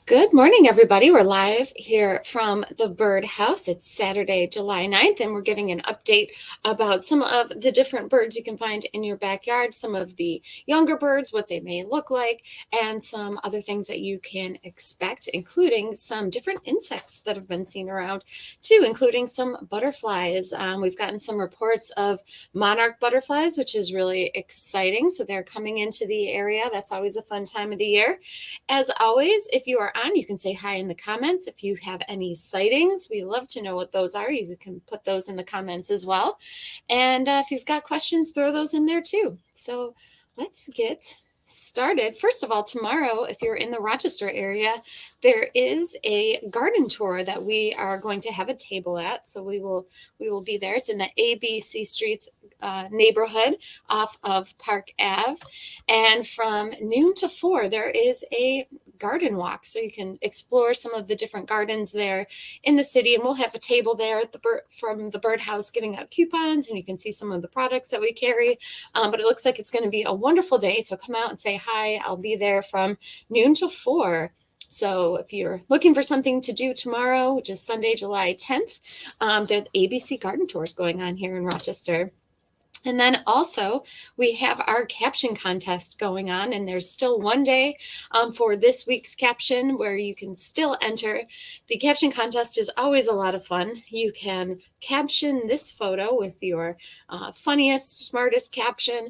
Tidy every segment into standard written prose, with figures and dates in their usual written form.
Good morning, everybody. We're live here from the birdhouse. It's Saturday, July 9th, and we're giving an update about some of the different birds you can find in your backyard, some of the younger birds, what they may look like, and some other things that you can expect, including some different insects that have been seen around, too, including some butterflies. We've gotten some reports of monarch butterflies, which is really exciting. So they're coming into the area. That's always a fun time of the year. As always, if you are on, you can say hi in the comments. If you have any sightings, we love to know what those are. You can put those in the comments as well. And if you've got questions, throw those in there too. So let's get started. First of all, tomorrow, if you're in the Rochester area, there is a garden tour that we are going to have a table at. So we will be there. It's in the ABC Streets neighborhood off of Park Ave. And from noon to 4, there is a garden walk, so you can explore some of the different gardens there in the city, and we'll have a table there at from the birdhouse giving out coupons, and you can see some of the products that we carry. But it looks like it's going to be a wonderful day, so come out and say hi. I'll be there from noon to 4. So if you're looking for something to do tomorrow, which is Sunday, July 10th, the ABC garden tours going on here in Rochester. And then also we have our caption contest going on, and there's still one day for this week's caption where you can still enter. The caption contest is always a lot of fun. You can caption this photo with your funniest, smartest caption,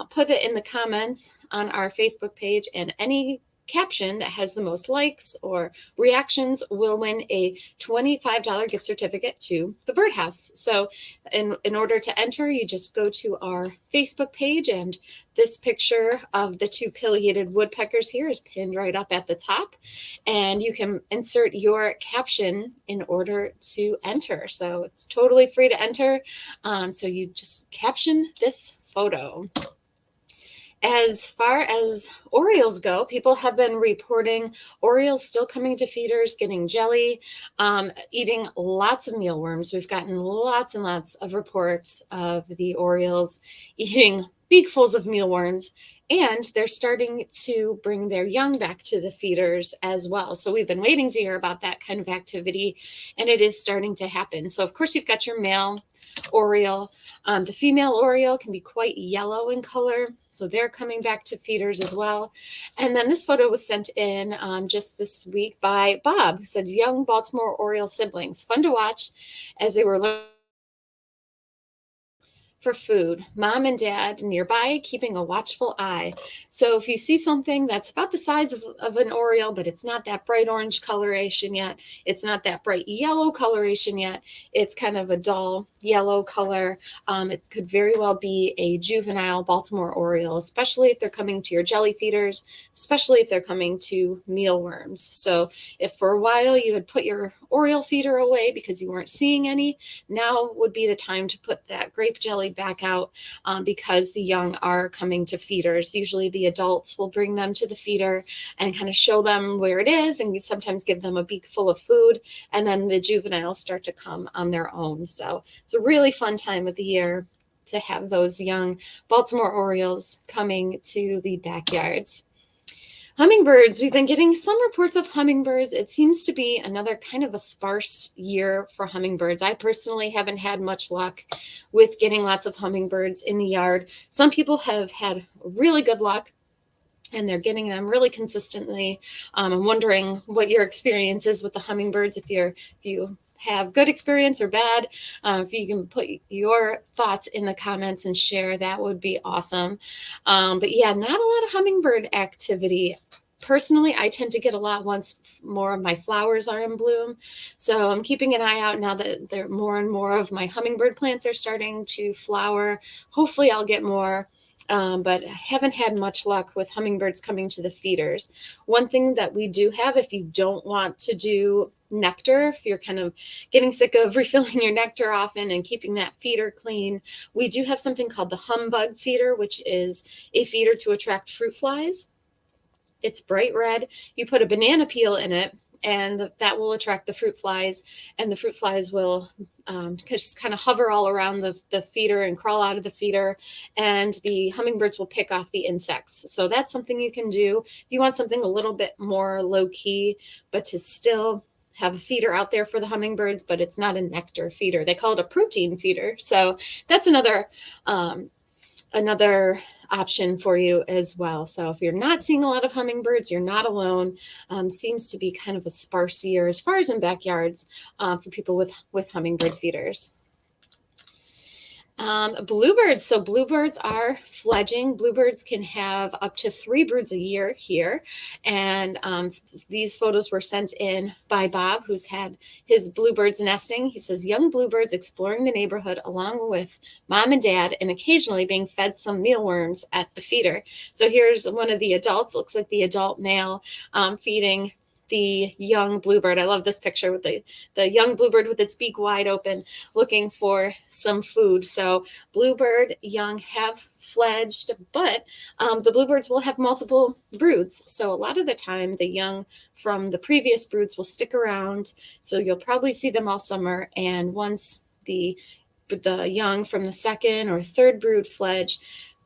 put it in the comments on our Facebook page, and any caption that has the most likes or reactions will win a $25 gift certificate to the birdhouse. So in order to enter, you just go to our Facebook page, and this picture of the two pileated woodpeckers here is pinned right up at the top, and you can insert your caption in order to enter. So it's totally free to enter. So you just caption this photo. As far as orioles go, people have been reporting orioles still coming to feeders, getting jelly, eating lots of mealworms. We've gotten lots and lots of reports of the orioles eating beakfuls of mealworms, and they're starting to bring their young back to the feeders as well. So we've been waiting to hear about that kind of activity, and it is starting to happen. So of course you've got your male oriole. The female oriole can be quite yellow in color, so they're coming back to feeders as well. And then this photo was sent in just this week by Bob, who said young Baltimore oriole siblings. Fun to watch as they were looking for food, mom and dad nearby keeping a watchful eye. So if you see something that's about the size of an oriole, but it's not that bright orange coloration yet, it's not that bright yellow coloration yet, it's kind of a dull yellow color, it could very well be a juvenile Baltimore oriole, especially if they're coming to your jelly feeders, especially if they're coming to mealworms. So if for a while you had put your oriole feeder away because you weren't seeing any, now would be the time to put that grape jelly back out because the young are coming to feeders. Usually the adults will bring them to the feeder and kind of show them where it is, and sometimes give them a beak full of food, and then the juveniles start to come on their own. So it's a really fun time of the year to have those young Baltimore orioles coming to the backyards. Hummingbirds, we've been getting some reports of hummingbirds. It seems to be another kind of a sparse year for hummingbirds. I personally haven't had much luck with getting lots of hummingbirds in the yard. Some people have had really good luck, and they're getting them really consistently. I'm wondering what your experience is with the hummingbirds, if you have good experience or bad. If you can put your thoughts in the comments and share, that would be awesome. But yeah, not a lot of hummingbird activity. Personally, I tend to get a lot once more of my flowers are in bloom. So I'm keeping an eye out now that there more and more of my hummingbird plants are starting to flower. Hopefully I'll get more. But I haven't had much luck with hummingbirds coming to the feeders. One thing that we do have, if you don't want to do nectar, if you're kind of getting sick of refilling your nectar often and keeping that feeder clean, we do have something called the humbug feeder, which is a feeder to attract fruit flies. It's bright red. You put a banana peel in it, and that will attract the fruit flies, and the fruit flies will just kind of hover all around the feeder and crawl out of the feeder, and the hummingbirds will pick off the insects. So that's something you can do if you want something a little bit more low key, but to still have a feeder out there for the hummingbirds, but it's not a nectar feeder. They call it a protein feeder. So that's another option for you as well. So if you're not seeing a lot of hummingbirds, you're not alone. Seems to be kind of a sparse year as far as in backyards for people with hummingbird feeders. Bluebirds. So bluebirds are fledging. Bluebirds can have up to 3 broods a year here. And these photos were sent in by Bob, who's had his bluebirds nesting. He says, young bluebirds exploring the neighborhood along with mom and dad, and occasionally being fed some mealworms at the feeder. So here's one of the adults, looks like the adult male feeding the young bluebird. I love this picture with the young bluebird with its beak wide open, looking for some food. So bluebird young have fledged, but the bluebirds will have multiple broods. So a lot of the time, the young from the previous broods will stick around. So you'll probably see them all summer. And once the young from the second or third brood fledge,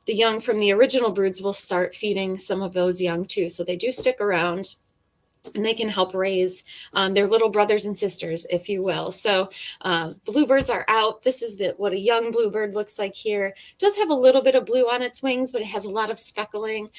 the young from the original broods will start feeding some of those young too. So they do stick around, and they can help raise their little brothers and sisters, if you will. So bluebirds are out. This is what a young bluebird looks like here. It does have a little bit of blue on its wings, but it has a lot of speckling.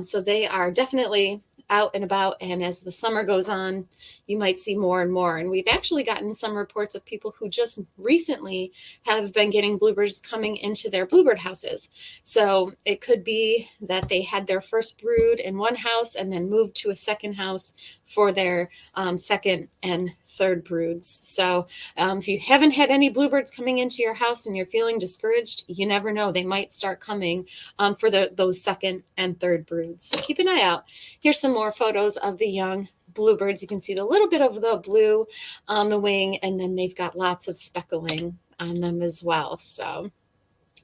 So they are definitely out and about. And as the summer goes on, you might see more and more. And we've actually gotten some reports of people who just recently have been getting bluebirds coming into their bluebird houses. So it could be that they had their first brood in one house and then moved to a second house for their second and third broods. So if you haven't had any bluebirds coming into your house and you're feeling discouraged, you never know. They might start coming for those second and third broods. So keep an eye out. Here's some more photos of the young bluebirds. You can see the little bit of the blue on the wing, and then they've got lots of speckling on them as well. So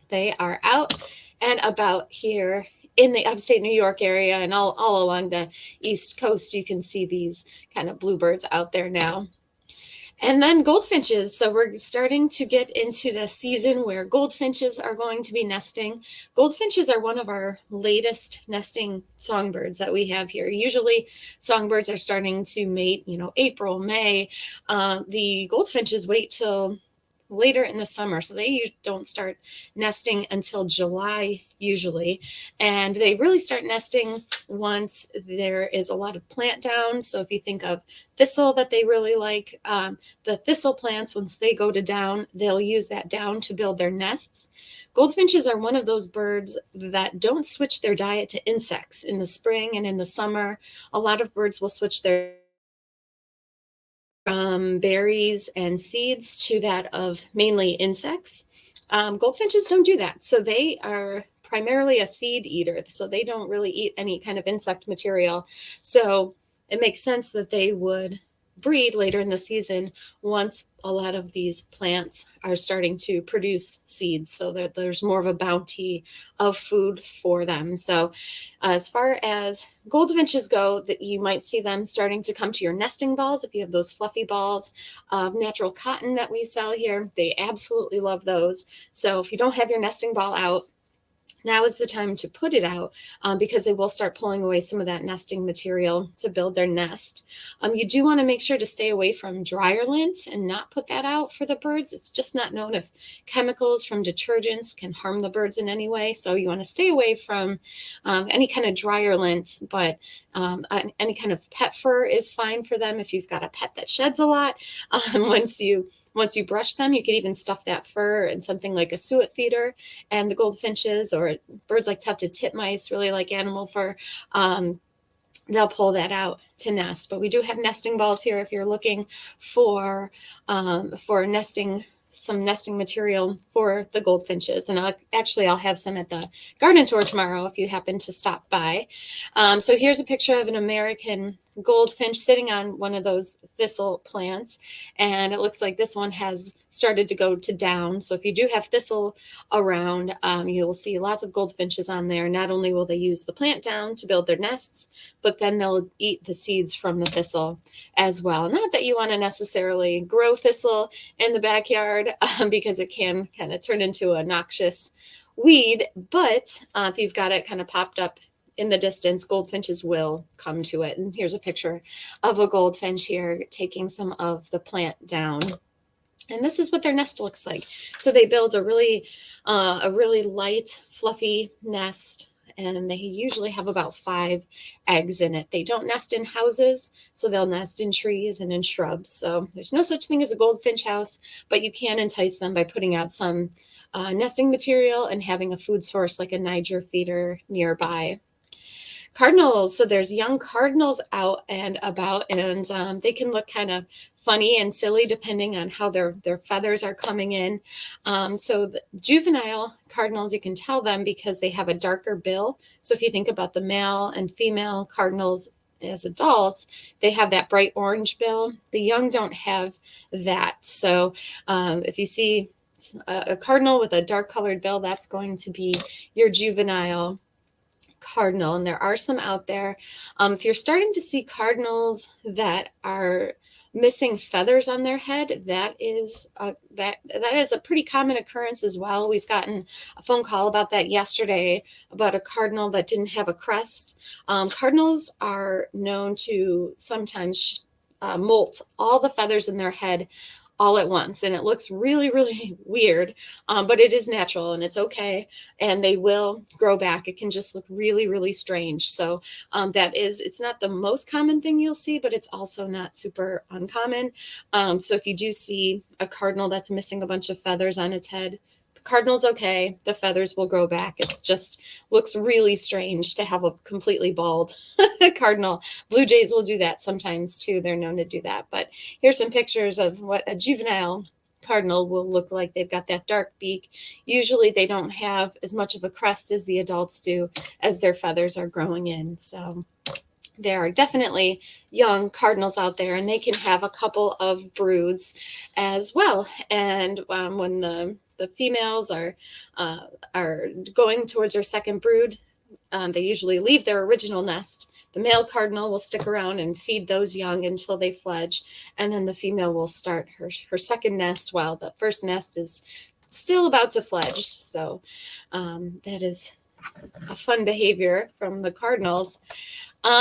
they are out and about here in the upstate New York area, and all along the East Coast. You can see these kind of bluebirds out there now. And then goldfinches. So we're starting to get into the season where goldfinches are going to be nesting. Goldfinches are one of our latest nesting songbirds that we have here. Usually songbirds are starting to mate, April, May. The goldfinches wait till later in the summer. So they don't start nesting until July usually. And they really start nesting once there is a lot of plant down. So if you think of thistle that they really like, the thistle plants, once they go to down, they'll use that down to build their nests. Goldfinches are one of those birds that don't switch their diet to insects in the spring and in the summer. A lot of birds will switch their from berries and seeds to that of mainly insects. Goldfinches don't do that. So they are primarily a seed eater. So they don't really eat any kind of insect material. So it makes sense that they would breed later in the season once a lot of these plants are starting to produce seeds, so that there's more of a bounty of food for them. So as far as goldfinches go, that you might see them starting to come to your nesting balls. If you have those fluffy balls of natural cotton that we sell here, they absolutely love those. So if you don't have your nesting ball out, now is the time to put it out because they will start pulling away some of that nesting material to build their nest. You do want to make sure to stay away from dryer lint and not put that out for the birds. It's just not known if chemicals from detergents can harm the birds in any way. So you want to stay away from any kind of dryer lint, but any kind of pet fur is fine for them if you've got a pet that sheds a lot. Once you brush them, you can even stuff that fur in something like a suet feeder. And the goldfinches or birds like tufted titmice really like animal fur. They'll pull that out to nest. But we do have nesting balls here if you're looking for nesting, some nesting material for the goldfinches. And I'll have some at the garden tour tomorrow if you happen to stop by. So here's a picture of an American goldfinch sitting on one of those thistle plants, and it looks like this one has started to go to down. So if you do have thistle around, you will see lots of goldfinches on there. Not only will they use the plant down to build their nests, but then they'll eat the seeds from the thistle as well. Not that you want to necessarily grow thistle in the backyard because it can kind of turn into a noxious weed, but if you've got it kind of popped up in the distance, goldfinches will come to it. And here's a picture of a goldfinch here taking some of the plant down. And this is what their nest looks like. So they build a really light, fluffy nest, and they usually have about 5 eggs in it. They don't nest in houses, so they'll nest in trees and in shrubs. So there's no such thing as a goldfinch house, but you can entice them by putting out some nesting material and having a food source like a Niger feeder nearby. Cardinals. So there's young cardinals out and about, and they can look kind of funny and silly depending on how their feathers are coming in. So the juvenile cardinals, you can tell them because they have a darker bill. So if you think about the male and female cardinals as adults, they have that bright orange bill. The young don't have that. So if you see a cardinal with a dark colored bill, that's going to be your juvenile cardinal, and there are some out there. If you're starting to see cardinals that are missing feathers on their head, that is a pretty common occurrence as well. We've gotten a phone call about that yesterday about a cardinal that didn't have a crest. Cardinals are known to sometimes molt all the feathers in their head all at once, and it looks really, really weird, but it is natural and it's okay, and they will grow back. It can just look really, really strange. So it's not the most common thing you'll see, but it's also not super uncommon. So if you do see a cardinal that's missing a bunch of feathers on its head, cardinal's okay. The feathers will grow back. It's just looks really strange to have a completely bald cardinal. Blue jays will do that sometimes too. They're known to do that. But here's some pictures of what a juvenile cardinal will look like. They've got that dark beak. Usually they don't have as much of a crest as the adults do as their feathers are growing in. So there are definitely young cardinals out there, and they can have a couple of broods as well. And when the females are going towards their second brood, they usually leave their original nest. The male cardinal will stick around and feed those young until they fledge, and then the female will start her second nest while the first nest is still about to fledge. So that is a fun behavior from the cardinals.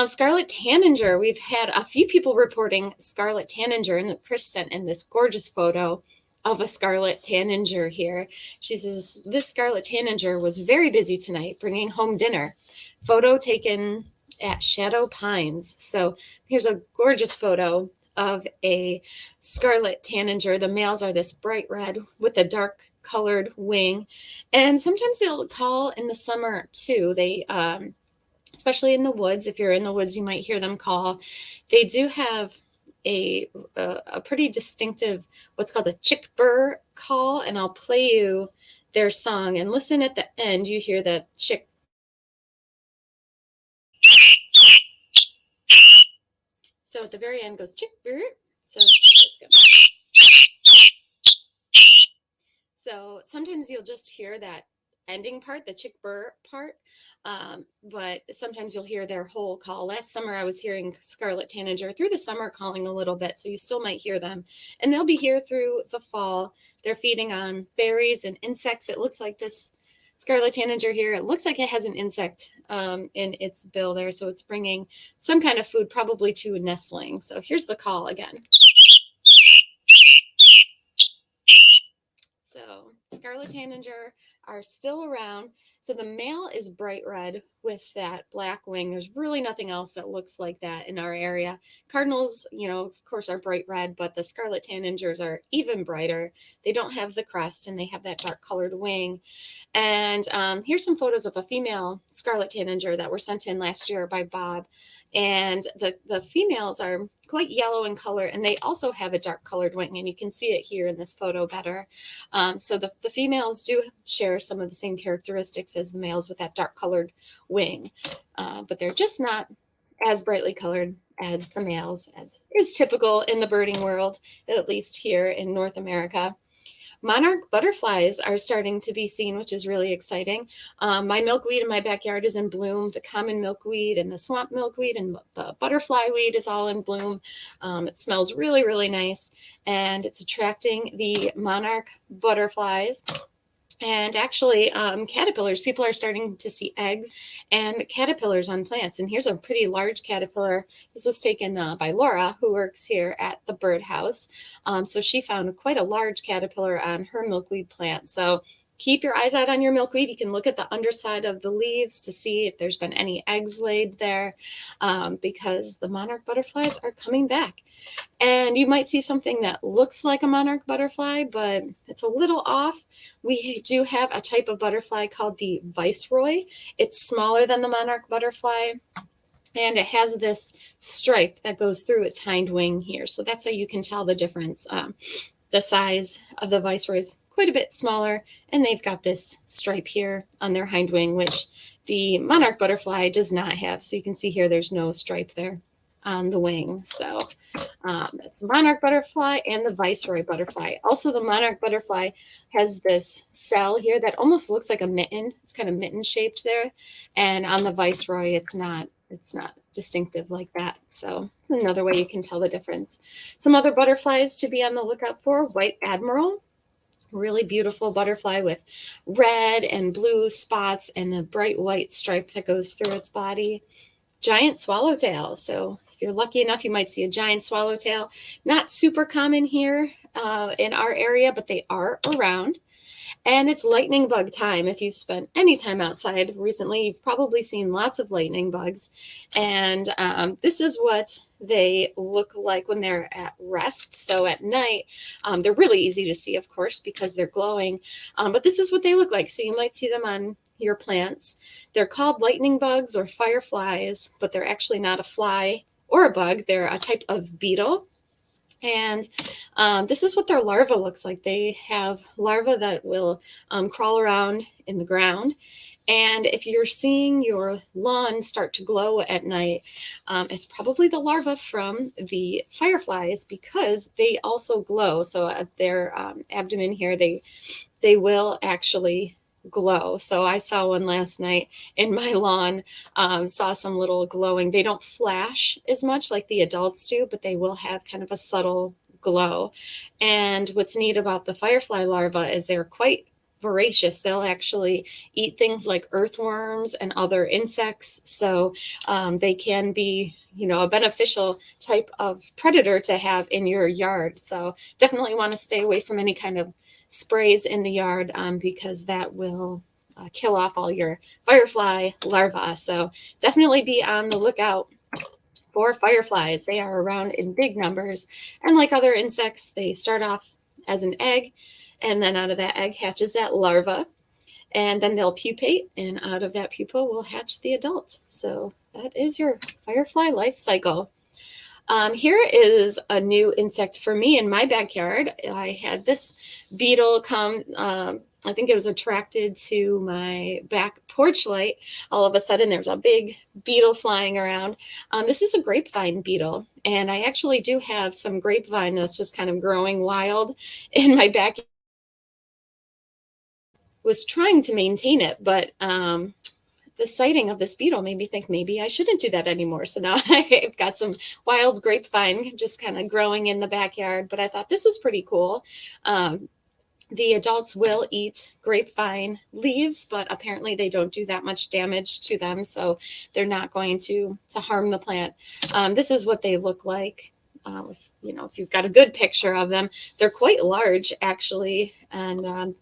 Scarlet tanager. We've had a few people reporting scarlet tanager, and Chris sent in this gorgeous photo of a scarlet tanager here. She says, this scarlet tanager was very busy tonight bringing home dinner. Photo taken at Shadow Pines. So here's a gorgeous photo of a scarlet tanager. The males are this bright red with a dark colored wing. And sometimes they'll call in the summer too. They especially in the woods. If you're in the woods, you might hear them call. They do have a pretty distinctive, what's called a chick burr call, and I'll play you their song, and listen at the end. You hear that chick. So at the very end goes chick burr. So let's go. So sometimes you'll just hear that ending part, the chick burr part, but sometimes you'll hear their whole call. Last summer I was hearing scarlet tanager through the summer calling a little bit, so you still might hear them, and they'll be here through the fall. They're feeding on berries and insects. It looks like this scarlet tanager here, it looks like it has an insect in its bill there, so it's bringing some kind of food probably to a nestling. So here's the call again. So scarlet tanager are still around. So the male is bright red with that black wing. There's really nothing else that looks like that in our area. Cardinals, of course, are bright red, but the scarlet tanagers are even brighter. They don't have the crest, and they have that dark colored wing. And here's some photos of a female scarlet tanager that were sent in last year by Bob. And the females are quite yellow in color, and they also have a dark colored wing, and you can see it here in this photo better. So the females do share some of the same characteristics as the males with that dark colored wing, but they're just not as brightly colored as the males, as is typical in the birding world, at least here in North America. Monarch butterflies are starting to be seen, which is really exciting. My milkweed in my backyard is in bloom. The common milkweed and the swamp milkweed and the butterfly weed is all in bloom. It smells really, really nice, and it's attracting the monarch butterflies. And actually, caterpillars, people are starting to see eggs and caterpillars on plants. And here's a pretty large caterpillar. This was taken by Laura, who works here at the birdhouse. So she found quite a large caterpillar on her milkweed plant. So keep your eyes out on your milkweed. You can look at the underside of the leaves to see if there's been any eggs laid there, because the monarch butterflies are coming back. And you might see something that looks like a monarch butterfly, but it's a little off. We do have a type of butterfly called the viceroy. It's smaller than the monarch butterfly, and it has this stripe that goes through its hind wing here. So that's how you can tell the difference. The size of the viceroy is quite a bit smaller, and they've got this stripe here on their hind wing, which the monarch butterfly does not have. So you can see here there's no stripe there on the wing. So it's the monarch butterfly and the viceroy butterfly. Also, the monarch butterfly has this cell here that almost looks like a mitten. It's kind of mitten shaped there. And on the viceroy, it's not distinctive like that. So it's another way you can tell the difference. Some other butterflies to be on the lookout for: white admiral. Really beautiful butterfly with red and blue spots and the bright white stripe that goes through its body. Giant swallowtail. So if you're lucky enough, you might see a giant swallowtail. Not super common here in our area, but they are around. And it's lightning bug time. If you've spent any time outside recently, you've probably seen lots of lightning bugs. And this is what they look like when they're at rest. So at night, they're really easy to see, of course, because they're glowing. But this is what they look like. So you might see them on your plants. They're called lightning bugs or fireflies, but they're actually not a fly or a bug. They're a type of beetle. And this is what their larva looks like. They have larvae that will crawl around in the ground. And if you're seeing your lawn start to glow at night, it's probably the larva from the fireflies, because they also glow. So at their abdomen here, they will actually glow. So I saw one last night in my lawn, saw some little glowing. They don't flash as much like the adults do, but they will have kind of a subtle glow. And what's neat about the firefly larva is they're quite voracious. They'll actually eat things like earthworms and other insects. So they can be, a beneficial type of predator to have in your yard. So definitely want to stay away from any kind of sprays in the yard, because that will kill off all your firefly larvae. So definitely be on the lookout for fireflies. They are around in big numbers. And like other insects, they start off as an egg, and then out of that egg hatches that larva. And then they'll pupate, and out of that pupa will hatch the adult. So that is your firefly life cycle. Here is a new insect for me in my backyard. I had this beetle come. I think it was attracted to my back porch light. All of a sudden, there's a big beetle flying around. This is a grapevine beetle, and I actually do have some grapevine that's just kind of growing wild in my backyard. Was trying to maintain it, but the sighting of this beetle made me think maybe I shouldn't do that anymore. So now I've got some wild grapevine just kind of growing in the backyard, but I thought this was pretty cool. The adults will eat grapevine leaves, but apparently they don't do that much damage to them, so they're not going to harm the plant. This is what they look like. If you've got a good picture of them, they're quite large actually. And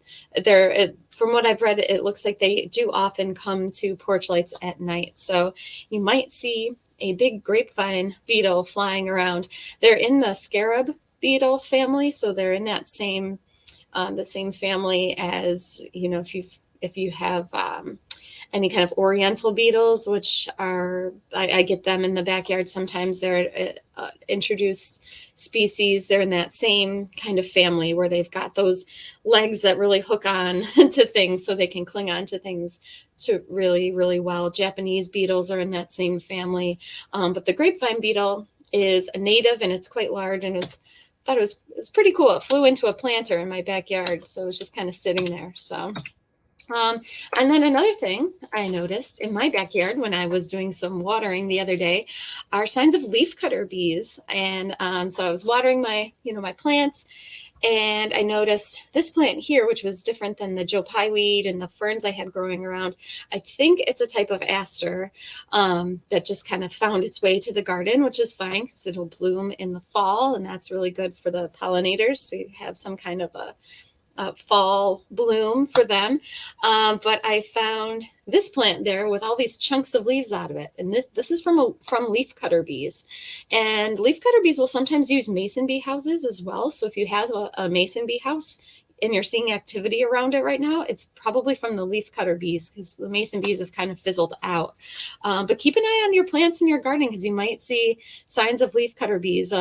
from what I've read, it looks like they do often come to porch lights at night. So you might see a big grapevine beetle flying around. They're in the scarab beetle family. So they're in that the same family as, if you have any kind of oriental beetles, which are, I get them in the backyard sometimes. They're introduced species. They're in that same kind of family where they've got those legs that really hook on to things so they can cling on to things to really, really well. Japanese beetles are in that same family. But the grapevine beetle is a native, and it's quite large, and thought it was pretty cool. It flew into a planter in my backyard, so it was just kind of sitting there. So and then another thing I noticed in my backyard when I was doing some watering the other day are signs of leafcutter bees. And so I was watering my plants, and I noticed this plant here, which was different than the Joe Pye weed and the ferns I had growing around. I think it's a type of aster that just kind of found its way to the garden, which is fine because it'll bloom in the fall, and that's really good for the pollinators. So you have some kind of a fall bloom for them. But I found this plant there with all these chunks of leaves out of it. And this is from leafcutter bees. And leafcutter bees will sometimes use mason bee houses as well. So if you have a mason bee house and you're seeing activity around it right now, it's probably from the leafcutter bees, because the mason bees have kind of fizzled out. But keep an eye on your plants in your garden, because you might see signs of leafcutter bees.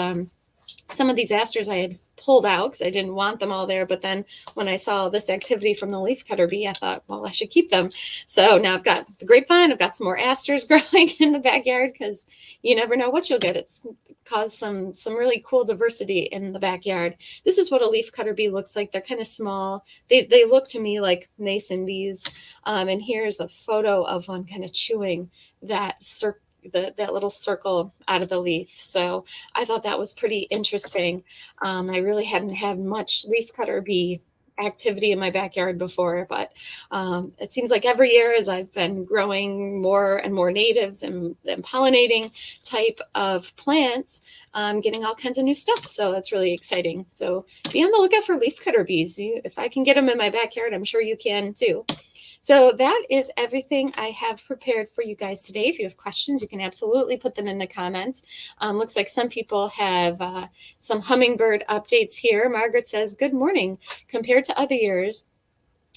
Some of these asters I had pulled out because I didn't want them all there. But then when I saw this activity from the leafcutter bee, I thought, well, I should keep them. So now I've got the grapevine. I've got some more asters growing in the backyard, because you never know what you'll get. It's caused some really cool diversity in the backyard. This is what a leafcutter bee looks like. They're kind of small. They look to me like mason bees. And here's a photo of one kind of chewing that that little circle out of the leaf. So I thought that was pretty interesting. I really hadn't had much leafcutter bee activity in my backyard before, but it seems like every year as I've been growing more and more natives and pollinating type of plants, I'm getting all kinds of new stuff. So that's really exciting. So be on the lookout for leafcutter bees. If I can get them in my backyard, I'm sure you can too. So that is everything I have prepared for you guys today. If you have questions, you can absolutely put them in the comments. Looks like some people have some hummingbird updates here. Margaret says, good morning. Compared to other years,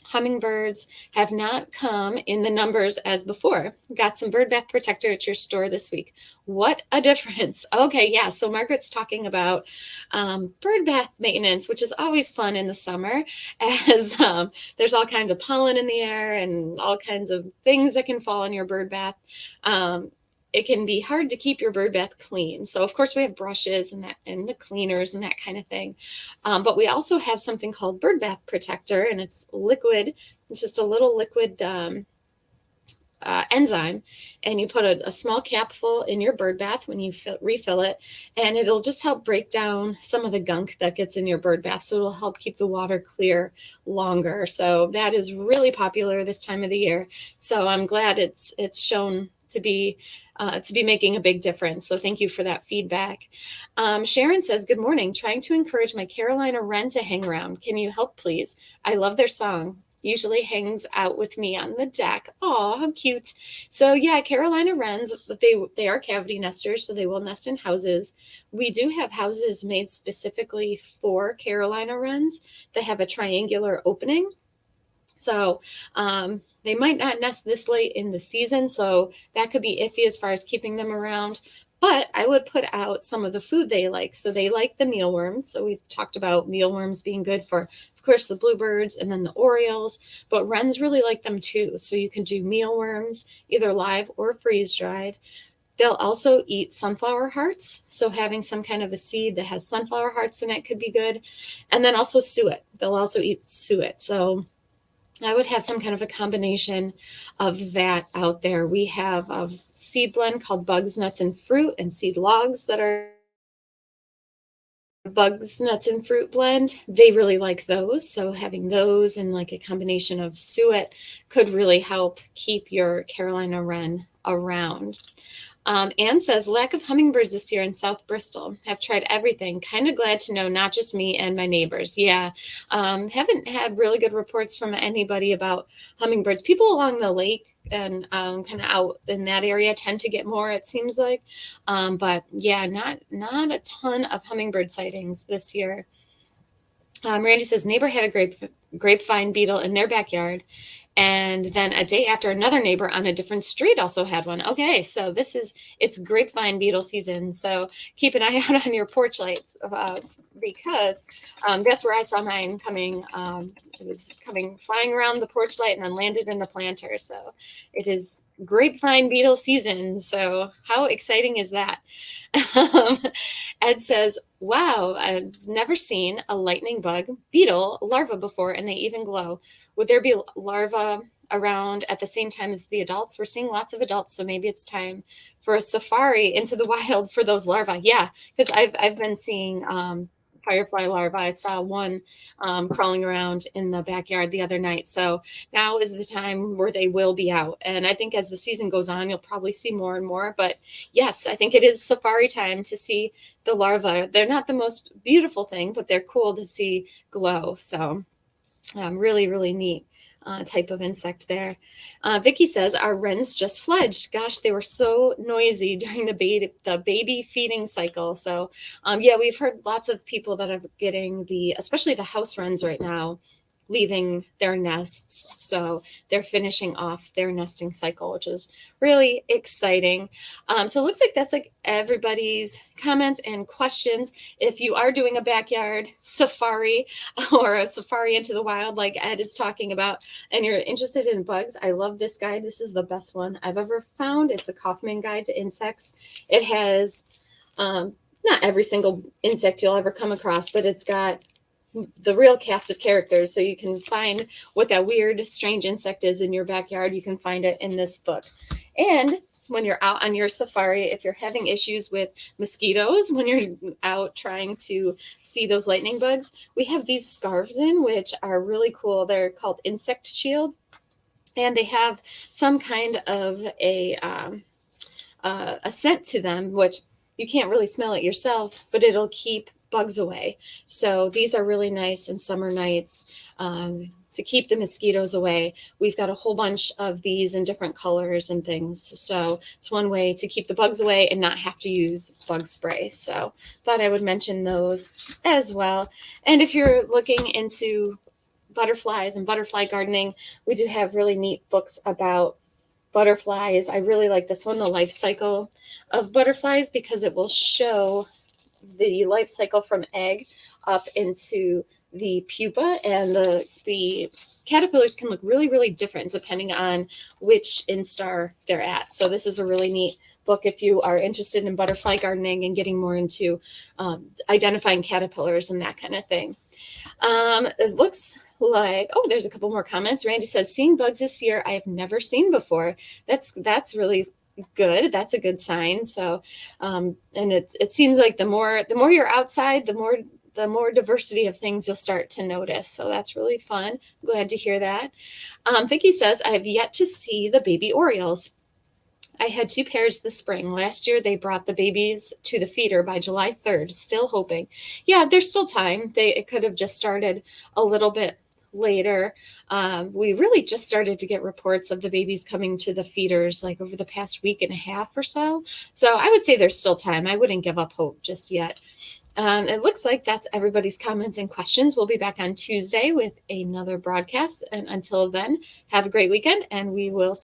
hummingbirds have not come in the numbers as before. Got some bird bath protector at your store this week. What a difference. Okay, yeah, so Margaret's talking about bird bath maintenance, which is always fun in the summer, as there's all kinds of pollen in the air and all kinds of things that can fall in your bird bath. It can be hard to keep your bird bath clean. So of course we have brushes and the cleaners and that kind of thing. But we also have something called bird bath protector, and it's liquid. It's just a little liquid enzyme, and you put a small capful in your bird bath when you refill it, and it'll just help break down some of the gunk that gets in your bird bath. So it'll help keep the water clear longer. So that is really popular this time of the year. So I'm glad it's shown to be making a big difference. So thank you for that feedback. Sharon says, good morning. Trying to encourage my Carolina wren to hang around. Can you help, please? I love their song. Usually hangs out with me on the deck. Oh, how cute. So yeah, Carolina wrens, they are cavity nesters, so they will nest in houses. We do have houses made specifically for Carolina wrens that have a triangular opening. So they might not nest this late in the season, so that could be iffy as far as keeping them around. But I would put out some of the food they like. So they like the mealworms. So we've talked about mealworms being good for, of course, the bluebirds and then the orioles. But wrens really like them too. So you can do mealworms, either live or freeze-dried. They'll also eat sunflower hearts. So having some kind of a seed that has sunflower hearts in it could be good. And then also suet. They'll also eat suet. So I would have some kind of a combination of that out there. We have a seed blend called Bugs, Nuts, and Fruit, and seed logs that are Bugs, Nuts, and Fruit blend. They really like those. So having those and like a combination of suet could really help keep your Carolina wren around. Anne says, lack of hummingbirds this year in South Bristol. Have tried everything. Kind of glad to know not just me and my neighbors. Yeah, haven't had really good reports from anybody about hummingbirds. People along the lake and kind of out in that area tend to get more, it seems like. But yeah, not a ton of hummingbird sightings this year. Randy says, neighbor had a grapevine beetle in their backyard, And then a day after, another neighbor on a different street also had one. Okay, so it's grapevine beetle season. So keep an eye out on your porch lights, because that's where I saw mine coming. It was coming flying around the porch light and then landed in the planter. So it is grapevine beetle season. So how exciting is that? Um, Ed says, wow, I've never seen a lightning bug beetle larva before, and they even glow. Would there be larvae around at the same time as the adults? We're seeing lots of adults, so maybe it's time for a safari into the wild for those larvae. Yeah, because I've been seeing firefly larvae. I saw one crawling around in the backyard the other night. So now is the time where they will be out. And I think as the season goes on, you'll probably see more and more. But yes, I think it is safari time to see the larvae. They're not the most beautiful thing, but they're cool to see glow. So really, really neat type of insect there. Vicky says, our wrens just fledged. Gosh, they were so noisy during the baby feeding cycle. So yeah, we've heard lots of people that are getting especially the house wrens right now, leaving their nests. So they're finishing off their nesting cycle, which is really exciting. So it looks like that's like everybody's comments and questions. If you are doing a backyard safari or a safari into the wild, like Ed is talking about, and you're interested in bugs, I love this guide. This is the best one I've ever found. It's a Kaufman Guide to Insects. It has not every single insect you'll ever come across, but it's got the real cast of characters, so you can find what that weird, strange insect is in your backyard. You can find it in this book. And when you're out on your safari, if you're having issues with mosquitoes, when you're out trying to see those lightning bugs, we have these scarves in, which are really cool. They're called Insect Shield, and they have some kind of a scent to them, which you can't really smell it yourself, but it'll keep bugs away. So these are really nice in summer nights to keep the mosquitoes away. We've got a whole bunch of these in different colors and things. So it's one way to keep the bugs away and not have to use bug spray. So thought I would mention those as well. And if you're looking into butterflies and butterfly gardening, we do have really neat books about butterflies. I really like this one, The Life Cycle of Butterflies, because it will show the life cycle from egg up into the pupa, and the caterpillars can look really, really different depending on which instar they're at. So this is a really neat book if you are interested in butterfly gardening and getting more into identifying caterpillars and that kind of thing. It looks like, oh, there's a couple more comments. Randy says, seeing bugs this year I have never seen before. That's really good. That's a good sign. So, and it seems like the more you're outside, the more diversity of things you'll start to notice. So that's really fun. Glad to hear that. Vicky says, I have yet to see the baby orioles. I had 2 pairs this spring. Last year, they brought the babies to the feeder by July 3rd. Still hoping. Yeah, there's still time. It could have just started a little bit later. We really just started to get reports of the babies coming to the feeders like over the past week and a half or so. So I would say there's still time. I wouldn't give up hope just yet. It looks like that's everybody's comments and questions. We'll be back on Tuesday with another broadcast. And until then, have a great weekend, and we will